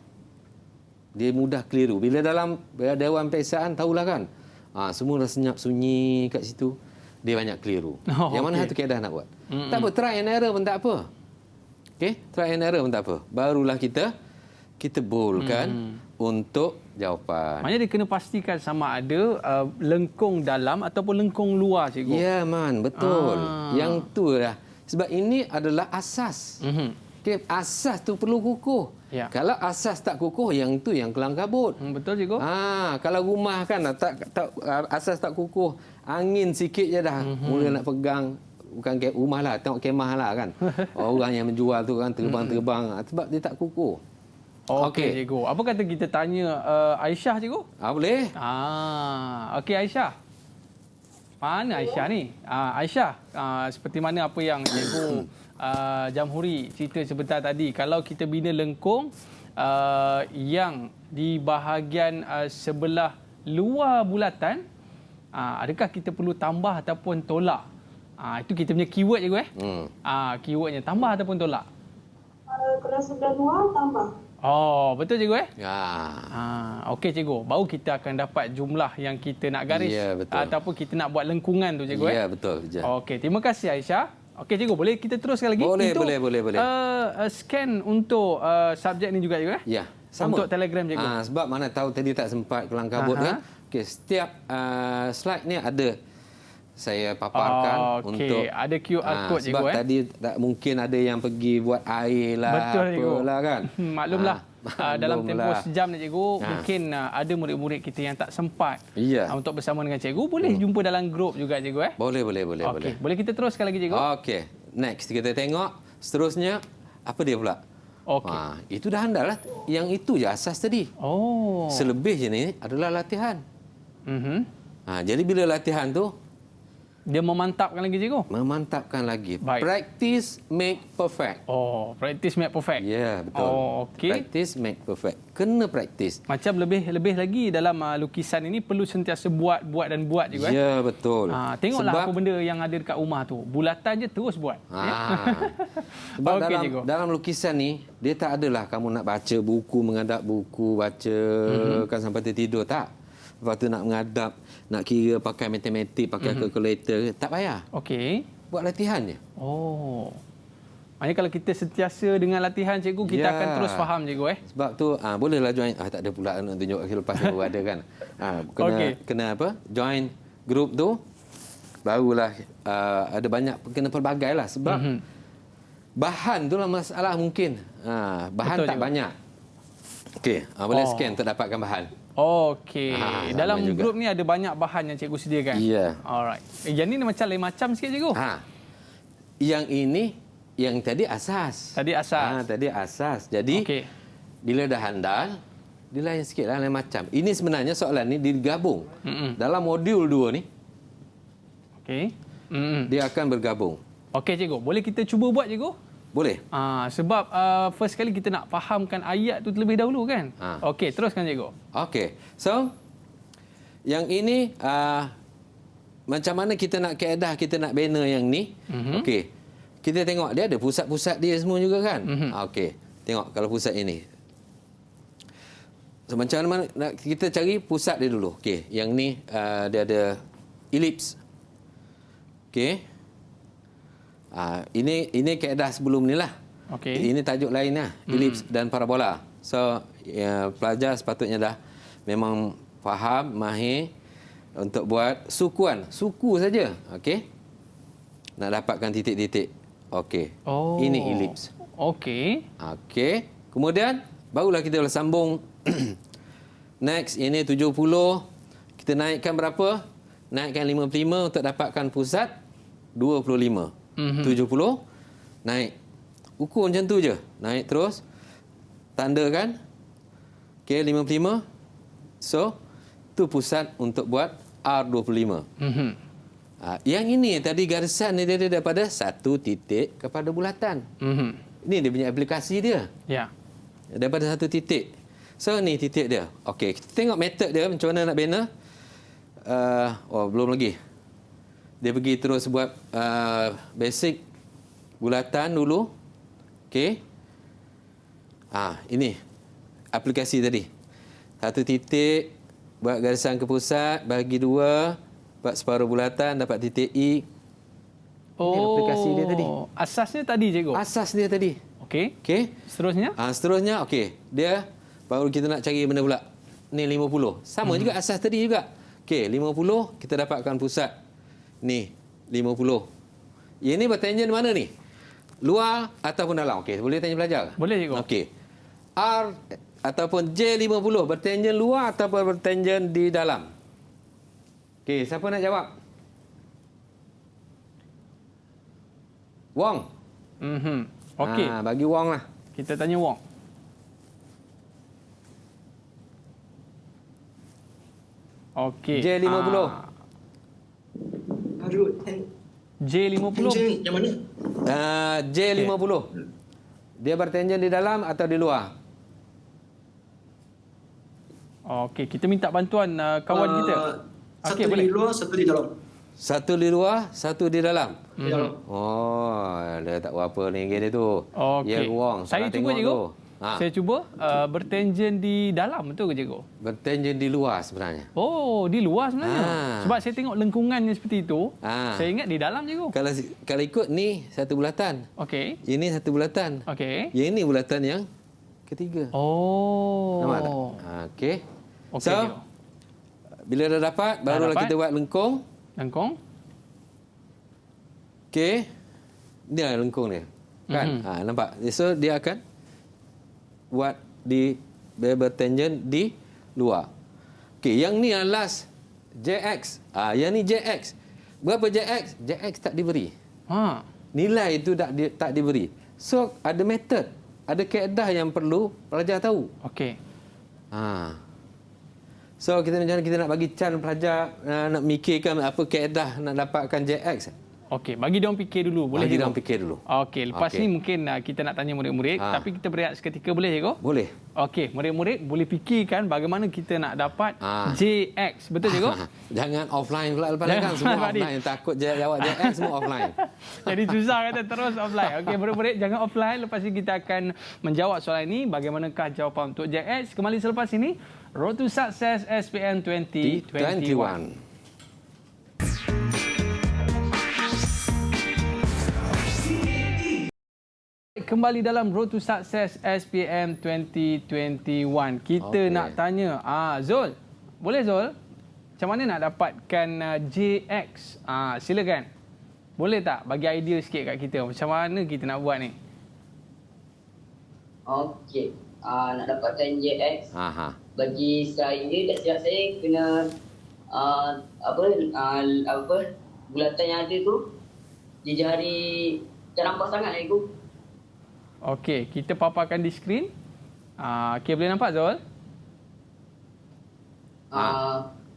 Dia mudah keliru. Bila dalam dewan periksaan, tahulah kan. Semua dah senyap sunyi kat situ. Dia banyak keliru. Yang mana satu kaedah nak buat. Tak apa, try and error pun tak apa. Okey, try and error pun tak apa. Barulah kita boldkan untuk jawapan. Maknanya dia kena pastikan sama ada lengkung dalam ataupun lengkung luar, cikgu. Ya, Man. Betul. Yang tu lah. Sebab ini adalah asas. Okey, asas tu perlu kukuh. Ya. Kalau asas tak kukuh, yang tu yang kelang kabut. Betul cikgu. Kalau rumah kan asas tak kukuh, angin sikit je dah mula nak pegang. Bukan rumah lah, tengok kemah lah kan. Orang yang menjual tu kan terbang-terbang sebab dia tak kukuh. Okey cikgu. Apa kata kita tanya Aisyah cikgu? Boleh. Okey Aisyah. Mana Aisyah ni? Aisyah, seperti mana apa yang cikgu Jamhuri cerita sebentar tadi, kalau kita bina lengkung yang di bahagian sebelah luar bulatan, adakah kita perlu tambah ataupun tolak? Itu kita punya keyword cikgu keywordnya tambah ataupun tolak? Kalau sebelah luar, tambah. Betul cikgu Ya. Okey cikgu, baru kita akan dapat jumlah yang kita nak garis. Ya, betul. Ataupun kita nak buat lengkungan tu cikgu Ya, betul. Okey, terima kasih Aisyah. Okey cikgu, boleh kita teruskan lagi? Boleh, untuk, boleh. Scan untuk subjek ni juga cikgu Ya, sama. Untuk Telegram cikgu. Sebab mana tahu tadi tak sempat kelang kabut kan. Okey, setiap slide ni ada saya paparkan untuk ada QR code cikgu sebab tadi tak mungkin ada yang pergi buat air lah. Betul cikgu. Apalah kan. Maklumlah. Dalam tempoh Maklumlah. sejam ni cikgu, mungkin ada murid-murid kita yang tak sempat Ya. untuk bersama dengan cikgu, boleh jumpa dalam grup juga cikgu Boleh. Okey, boleh kita teruskan lagi cikgu? Okey. Next kita tengok seterusnya apa dia pula? Okey. Itu dah handal lah. Yang itu je asas tadi. Selebihnya ni adalah latihan. Jadi bila latihan tu Dia memantapkan lagi cikgu? memantapkan lagi. Baik. Practice make perfect. Practice make perfect. Ya, betul. Okey. Practice make perfect. Kena practice. Macam lebih lagi dalam lukisan ini perlu sentiasa buat cikgu Ya, betul. Tengoklah Sebab apa benda yang ada dekat rumah tu. Bulatan je terus buat. Sebab Okey, dalam, cikgu. dalam lukisan ni, dia tak adalah kamu nak baca buku, menghadap buku, baca kan sampai tertidur. Tak. Lepas tu nak menghadap, nak kira pakai matematik, pakai kalkulator. Tak payah. Okey. Buat latihan je. Maknanya kalau kita sentiasa dengan latihan cikgu, kita akan terus faham cikgu Sebab tu bolehlah join. Tak ada pula nak tunjuk lepas baru ada kan. Kena apa? Join group tu. Barulah ada banyak kena pelbagai lah. Sebab bahan tu lah masalah mungkin. Bahan Betul, tak cikgu. banyak. Okey, boleh scan untuk dapatkan bahan. Okey. sama Dalam juga. grup ni ada banyak bahan yang cikgu sediakan. Ya. Alright. Yang ni macam lain macam sikit cikgu. Yang ini, yang tadi asas. Tadi asas. Tadi asas. Jadi, Okey. bila dah handal, dia lain sikit lah, lain macam. Ini sebenarnya soalan ni digabung. Dalam modul 2 ni, Okey. dia akan bergabung. Okey cikgu, boleh kita cuba buat cikgu? Boleh? Sebab first kali kita nak fahamkan ayat tu terlebih dahulu kan? Okey, teruskan cikgu. Okey. So, yang ini macam mana kita nak kaedah, kita nak banner yang ni. Okey. Kita tengok dia ada pusat-pusat dia semua juga kan? Okey. Tengok kalau pusat ini. So, macam mana nak kita cari pusat dia dulu. Okey. Yang ni dia ada ellipse. Okey. Ini kaedah sebelum ni lah. Okey. Ini tajuk lain lah. Ellipse dan parabola. So, pelajar sepatutnya dah memang faham, mahir untuk buat sukuan. Suku saja. Okey. Nak dapatkan titik-titik. Okey. Ini ellipse. Okey. Okey. Kemudian, barulah kita boleh sambung. Next, ini 70. Kita naikkan berapa? Naikkan 55 untuk dapatkan pusat 25. 70 naik. Ukur macam tu je. Naik terus. Tandakan. Okey, 55. So, tu pusat untuk buat R25. Yang ini tadi garisan ni dia daripada satu titik kepada bulatan. Ini dia punya aplikasi dia. Ya. Daripada satu titik. So, ni titik dia. Okey, kita tengok method dia macam mana nak banner. Belum lagi. Dia pergi terus buat basic bulatan dulu. Okey. Ini aplikasi tadi. Satu titik, buat garisan ke pusat, bagi 2, buat separuh bulatan, dapat titik E. Ini aplikasi dia tadi. Asasnya tadi cikgu? Asas dia tadi. Okey. Okey. Seterusnya? Seterusnya, okey. Dia, baru kita nak cari benda pula. Ni 50. Sama juga asas tadi juga. Okey, 50, kita dapatkan pusat. Ni, 50. Yang ni bertangent mana ni? luar ataupun dalam. Okey, boleh tanya pelajar ke? Boleh, cikgu. Okey. R ataupun J50 bertangen luar ataupun bertangen di dalam? Okey, siapa nak jawab? Wong. Okey. Bagi Wong lah. Kita tanya Wong. Okey. J50. Aduh, J50. yang mana? J50. Dia bertangen di dalam atau di luar? Okey, kita minta bantuan kawan kita. Satu Okey, di boleh. luar, satu di dalam. Satu di luar, satu di dalam. Di dalam. Oh, dia tak berapa ni dia tu. Okey. Ya, Wong. Saya Salah cuba, tengok cikgu. tu. Saya cuba bertangen di dalam, betul ke, cikgu? Bertangen di luar sebenarnya. Oh, di luar sebenarnya. Sebab saya tengok lengkungannya seperti itu. Saya ingat di dalam, cikgu. Kalau ikut ni satu bulatan. Okey. Ini satu bulatan. Okey. Yang ini bulatan yang ketiga. Oh. Nampak tak? Okey. Okey, So, cikgu. bila dah dapat, barulah dapat. kita buat lengkung. Lengkung. Okey. Ni lah lengkung dia. Kan? Nampak? So, dia akan buat di bertangen di luar. Okey, yang ni yang last JX. Yang ni JX. Berapa JX? JX tak diberi. Nilai itu tak diberi. So, ada method, ada kaedah yang perlu pelajar tahu. Okey. So, macam mana kita nak bagi can pelajar nak mikirkan apa kaedah nak dapatkan JX. Okey, bagi dia orang fikir dulu, boleh, Bagi cikgu? dia orang fikir dulu. Okey, lepas ni mungkin kita nak tanya murid-murid, tapi kita berehat seketika, boleh, cikgu? Boleh. Okey, murid-murid boleh fikirkan bagaimana kita nak dapat JX. Betul, cikgu? Jangan offline pula lepas kan. Semua offline. Takut jawab JX, semua offline. Jadi susah kata terus offline. Okey, murid-murid jangan offline. Lepas ni kita akan menjawab soalan ini. Bagaimanakah jawapan untuk JX? Kembali selepas ini. Road to Success SPM 2021. Kembali dalam Road to Success SPM 2021. Kita nak tanya, Zul. Boleh, Zul? Macam mana nak dapatkan JX? Silakan. Boleh tak bagi idea sikit kat kita? Macam mana kita nak buat ni? Okey. Nak dapatkan JX. Bagi saya, tak silap saya kena bulatan yang ada tu di jari tak nampak sangat lagi tu. Okey, kita paparkan di skrin. Okey, boleh nampak, Zul?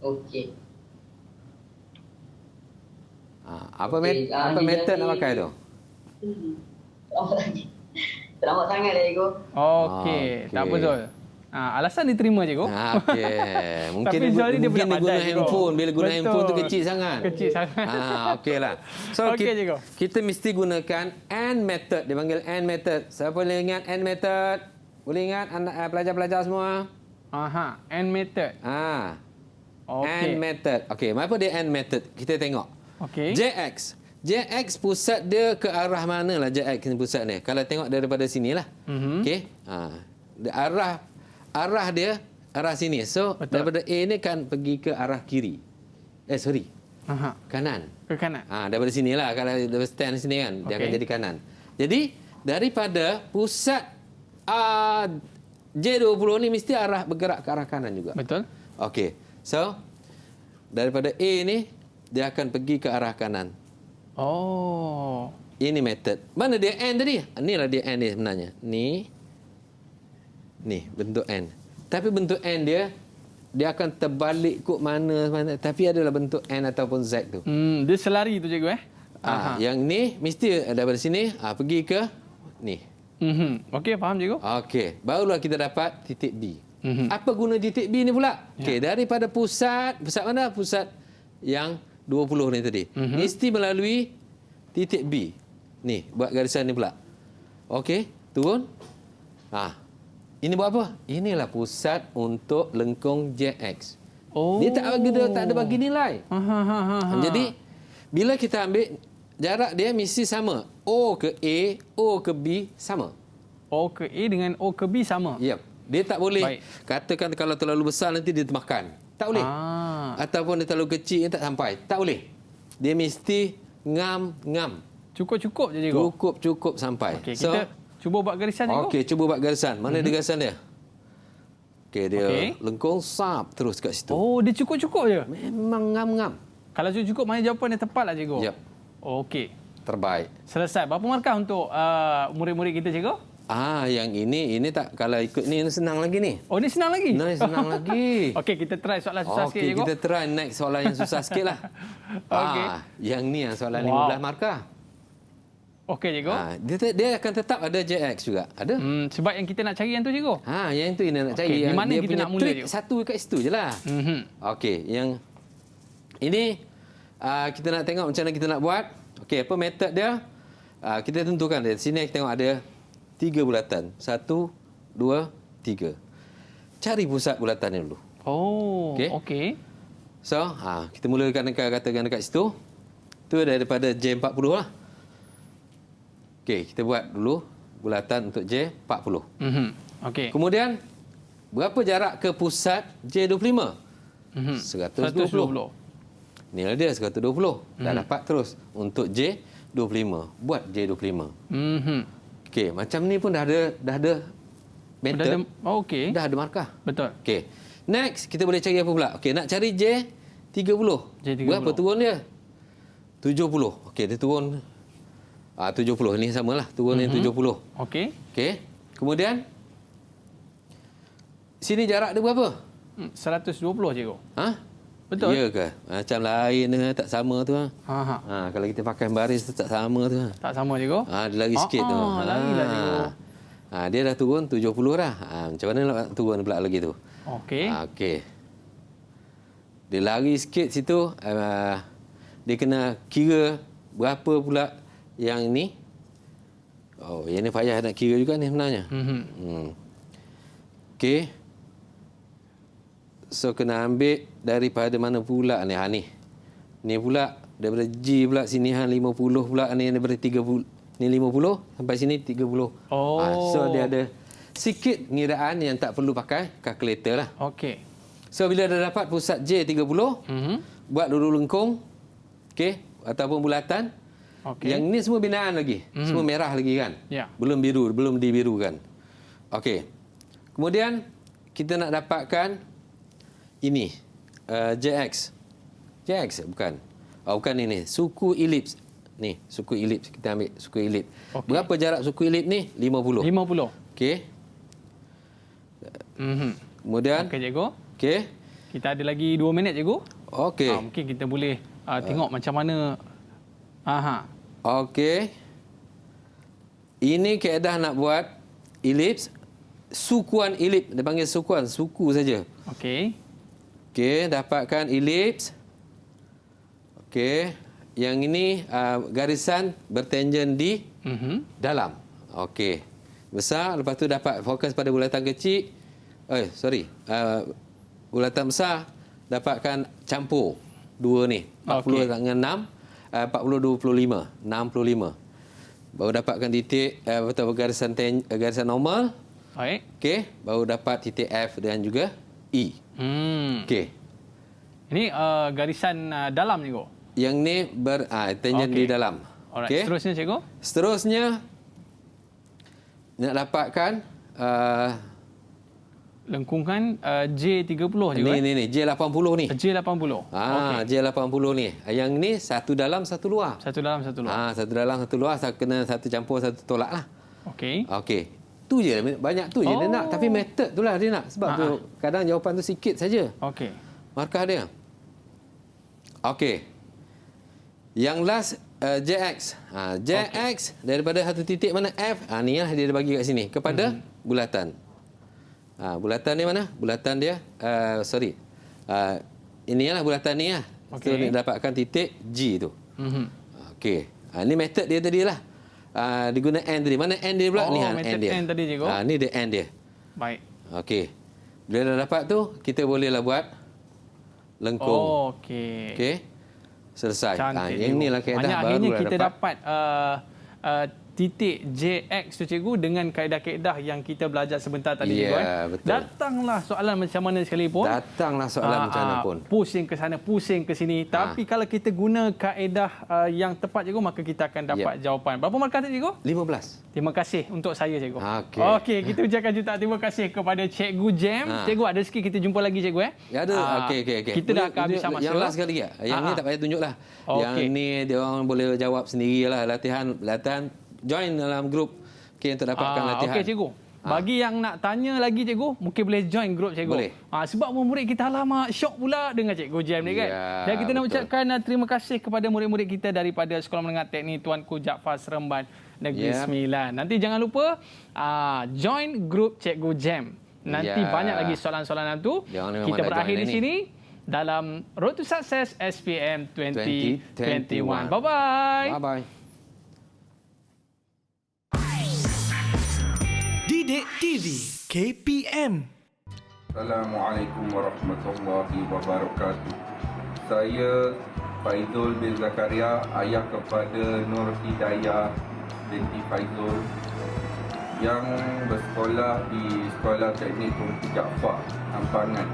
Okey. Apa method nak pakai tu? Tak nampak sangat lagi tu. Okey, tak apa, Zul. Alasan diterima, cikgu. Okey. Mungkin Tapi Zul ni dia mungkin budak dia guna pandai, cikgu. handphone. Bila guna Betul. handphone tu kecil sangat. Kecil sangat. Okeylah. So, Okey, cikgu. kita mesti gunakan AND method. Dia panggil AND method. Siapa boleh ingat AND method? Boleh ingat pelajar-pelajar semua? AND method. Okey. AND method. Okey, apa dia AND method? Kita tengok. Okey. JX. JX pusat dia ke arah mana lah JX ni pusat dia? Kalau tengok daripada sinilah. Okey. Arah dia arah sini. So, Betul. daripada A ni kan pergi ke arah kiri. Kanan. Ke kanan. Daripada sinilah. Kalau daripada stand sini kan, dia akan jadi kanan. Jadi, daripada pusat J20 ni mesti bergerak ke arah kanan juga. Betul. Okey. So, daripada A ni, dia akan pergi ke arah kanan. Oh. Ini method. Mana dia N tadi? Inilah dia N dia sebenarnya. Ni bentuk N. Tapi bentuk N dia akan terbalik kot mana. Tapi adalah bentuk N ataupun Z tu. Dia selari tu, cikgu. Yang ni mesti daripada sini pergi ke ni. Okey, faham, cikgu. Okey. Barulah kita dapat titik B. Apa guna titik B ni pula? Okey, daripada pusat mana? Pusat yang 20 ni tadi. Mesti melalui titik B. Ni, buat garisan ni pula. Okey, turun. Ini buat apa? Inilah pusat untuk lengkung JX. Dia tak ada bagi nilai. Jadi, bila kita ambil jarak dia mesti sama. O ke A, O ke B sama. O ke A dengan O ke B sama. Yep. Dia tak boleh. Baik. Katakan kalau terlalu besar nanti dia termakan. Tak boleh. Ataupun dia terlalu kecil tak sampai. Tak boleh. Dia mesti ngam. Cukup-cukup je cikgu. Cukup sampai. Okey, kita cuba buat garisan cikgu. Okey, cuba buat garisan. Mana dia garisan dia? Okey, dia lengkung sap terus kat situ. Oh, dia cukup-cukup je. Memang ngam-ngam. Kalau cukup mana jawapan yang tepat lah cikgu. Yep. Okey. Terbaik. Selesai. Berapa markah untuk murid-murid kita cikgu? Yang ini tak, kalau ikut ni senang lagi ni. Oh, ni senang lagi? Senang lagi. Okey, kita try soalan susah sikit cikgu. Okey, kita try next soalan yang susah sikit lah. Okey. Yang ni yang soalan 15 markah. Okey cikgu. Dia akan tetap ada JX juga. Ada? Sebab yang kita nak cari yang tu cikgu. Yang itu yang nak cari. Okey, di mana dia kita punya nak mula, trik cikgu? satu kat situ je lah. Okey, yang ini kita nak tengok macam mana kita nak buat. Okey, apa metod dia? Kita tentukan dia. Sini kita tengok ada 3 bulatan. 1, 2, 3. Cari pusat bulatannya dulu. Oh, Okey. okey. So, kita mulakan dengan katakan dekat situ. Itu daripada J40 lah. Okey, kita buat dulu bulatan untuk J40. Okey. Kemudian, berapa jarak ke pusat J25? 120. Nilai dia 120. Dah dapat terus. Untuk J25. Buat J25. Okey, macam ni pun dah ada method. Okey. Dah ada markah. Betul. Okey. Next, kita boleh cari apa pula? Okey, nak cari J30. Berapa turun dia? 70. Okey, dia turun 70. Ini samalah. Turun yang 70. Okey. Okey. Kemudian, sini jarak dia berapa? 120 cikgu. Betul. Ya ke? Macam lain dengan tak sama tu. Kalau kita pakai baris tu tak sama tu. Tak sama cikgu. Dia lari sikit tu. Larilah cikgu. Dia dah turun 70 dah. Macam mana nak turun pula lagi tu? Okey. Okey. Dia lari sikit situ. Dia kena kira berapa pula yang ni. Yang ni payah nak kira juga ni sebenarnya. Okey. So, kena ambil daripada mana pula ni? Ni. Ni pula, daripada G pula sini 50 pula. Ni daripada 30. Ni 50 sampai sini 30. So, dia ada sikit ngiraan yang tak perlu pakai kalkulator lah. Okey. So, bila dah dapat pusat J30, buat dulu lengkung. Okey. Ataupun bulatan. Okey. Yang ni semua binaan lagi. Semua merah lagi kan? Ya. Belum biru, belum dibirukan. Okey. Kemudian, kita nak dapatkan ini JX. JX bukan. Bukan ini. Suku elips. Ni, suku elips. Kita ambil suku elips. Okay. Berapa jarak suku elips ni? 50. 50. Okey. Kemudian. Okey, cikgu. Okey. Kita ada lagi 2 minit, cikgu. Okey. Mungkin kita boleh tengok macam mana. Okey. Ini kaedah nak buat elips. Sukuan elips. Dia panggil sukuan. Suku saja. Okey. Okey, dapatkan elips. Okey, yang ini garisan bertangen di dalam. Okey. Besar, lepas tu dapat fokus pada bulatan kecil. Bulatan besar dapatkan campur dua ni. 40 dengan 6, 40 25, 65. Baru dapatkan titik atau garisan normal. Baik. Okey, baru dapat titik F dan juga E. Okey. Ini garisan dalam cikgu. Yang ni tangen di dalam. Alright. Okay. Seterusnya cikgu. Seterusnya nak dapatkan lengkungan J30 cikgu. Ni J80 ni. J80. J80 ni. Yang ni satu dalam satu luar. Satu dalam satu luar. Satu dalam satu luar, kena satu campur satu tolak lah. Okey. Okey. Tu je, banyak tu je dia nak, tapi method tu lah dia nak. Sebab tu kadang jawapan tu sikit saja. Okey. Markah dia. Okey. Yang last JX. JX daripada satu titik mana F, ni lah dia bagi kat sini kepada bulatan. Bulatan dia mana? Bulatan dia inilah bulatan ni lah. So dia dapatkan titik G tu. Okey. Ni method dia tadi lah. Dia guna N tadi. Mana N dia pula? Ni N dia. N tadi cikgu. Ni dia N dia. Baik. Okey. Bila dah dapat tu, kita bolehlah buat lengkung. Okey. Okey. Selesai. Cantik, Yang inilah kaedah baru akhirnya kita dapat JX tu cikgu, dengan kaedah-kaedah yang kita belajar sebentar tadi cikgu. betul. Datanglah soalan macam mana sekalipun. Datanglah soalan macam mana pun. Pusing ke sana, pusing ke sini. Tapi kalau kita guna kaedah yang tepat cikgu, maka kita akan dapat jawapan. Berapa markah tu cikgu? 15. Terima kasih untuk saya cikgu. Okey. Kita ucapkan jutaan terima kasih kepada Cikgu Jem. Cikgu, ada sikit kita jumpa lagi cikgu Ya ada. Okey. Kita dah akan habis masa. Yang last sekali ya. Yang ni tak payah tunjuklah. Yang ni dia orang boleh jawab sendirilah, latihan join dalam grup untuk dapatkan latihan. Okey cikgu. Bagi yang nak tanya lagi cikgu, mungkin boleh join grup cikgu. Boleh. Sebab murid kita alamak syok pula dengan Cikgu Jem ni kan. Dan kita nak ucapkan terima kasih kepada murid-murid kita daripada Sekolah Menengah Teknik Tuanku Jaafar Seremban Negeri Sembilan. Nanti jangan lupa join grup Cikgu Jem. Nanti banyak lagi soalan-soalan itu. Kita berakhir di sini dalam Road to Success SPM 2021. Bye-bye. Bye-bye. Didik TV KPM. Assalamualaikum warahmatullahi wabarakatuh. Saya Faizul bin Zakaria, ayah kepada Nur Hidayah binti Faizul yang bersekolah di Sekolah Teknik Tuanku Jaafar, Ampangan.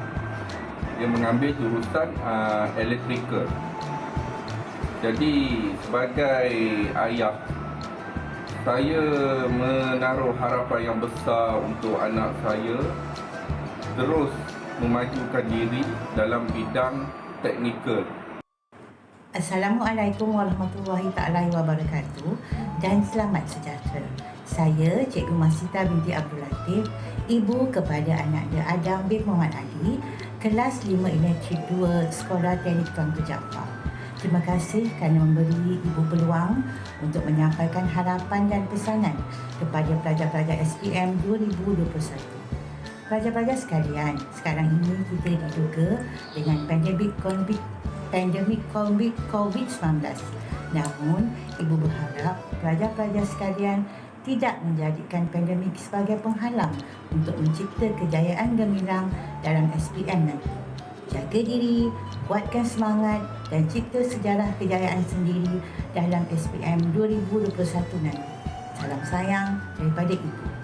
Dia mengambil jurusan elektrikal. Jadi sebagai ayah, saya menaruh harapan yang besar untuk anak saya terus memajukan diri dalam bidang teknikal. Assalamualaikum warahmatullahi taala wabarakatuh dan selamat sejahtera. Saya Cikgu Masita binti Abdul Latif, ibu kepada anak dia Adam bin Muhammad Ali, kelas 5 Elektrik 2 Sekolah Teknik Tuanku Jaafar. Terima kasih kerana memberi ibu peluang untuk menyampaikan harapan dan pesanan kepada pelajar-pelajar SPM 2021. Pelajar-pelajar sekalian, sekarang ini kita diduga dengan pandemik COVID-19. Namun, ibu berharap pelajar-pelajar sekalian tidak menjadikan pandemik sebagai penghalang untuk mencipta kejayaan gemilang dalam SPM nanti. Jaga diri, kuatkan semangat dan cipta sejarah kejayaan sendiri dalam SPM 2021 nanti. Salam sayang daripada Ibu.